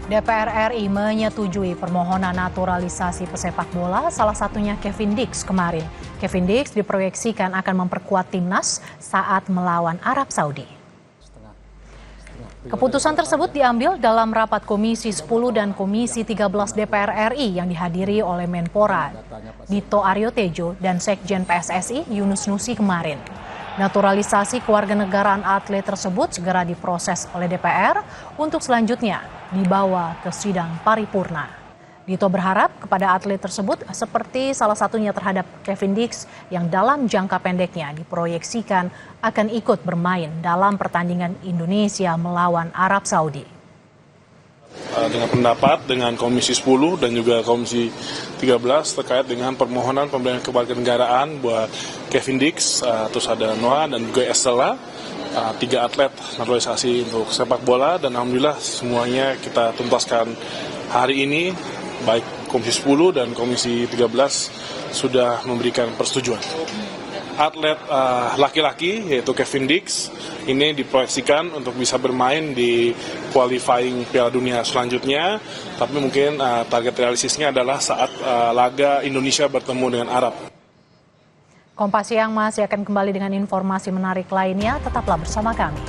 DPR RI menyetujui permohonan naturalisasi pesepak bola, salah satunya Kevin Dix kemarin. Kevin Dix diproyeksikan akan memperkuat timnas saat melawan Arab Saudi. Keputusan tersebut diambil dalam rapat Komisi 10 dan Komisi 13 DPR RI yang dihadiri oleh Menpora Dito Aryo Tejo dan Sekjen PSSI Yunus Nusi kemarin. Naturalisasi kewarganegaraan atlet tersebut segera diproses oleh DPR untuk selanjutnya dibawa ke sidang paripurna. Dito berharap kepada atlet tersebut seperti salah satunya terhadap Kevin Dix yang dalam jangka pendeknya diproyeksikan akan ikut bermain dalam pertandingan Indonesia melawan Arab Saudi. Dengan pendapat dengan Komisi 10 dan juga Komisi 13 terkait dengan permohonan pemberian kewarganegaraan buat Kevin Dix, terus ada Noah dan juga Estella, 3 atlet naturalisasi untuk sepak bola, dan alhamdulillah semuanya kita tuntaskan hari ini, baik Komisi 10 dan Komisi 13 sudah memberikan persetujuan. Atlet laki-laki yaitu Kevin Dix ini diproyeksikan untuk bisa bermain di qualifying Piala Dunia selanjutnya, tapi mungkin target realistisnya adalah saat laga Indonesia bertemu dengan Arab. Kompas Siang masih akan kembali dengan informasi menarik lainnya, tetaplah bersama kami.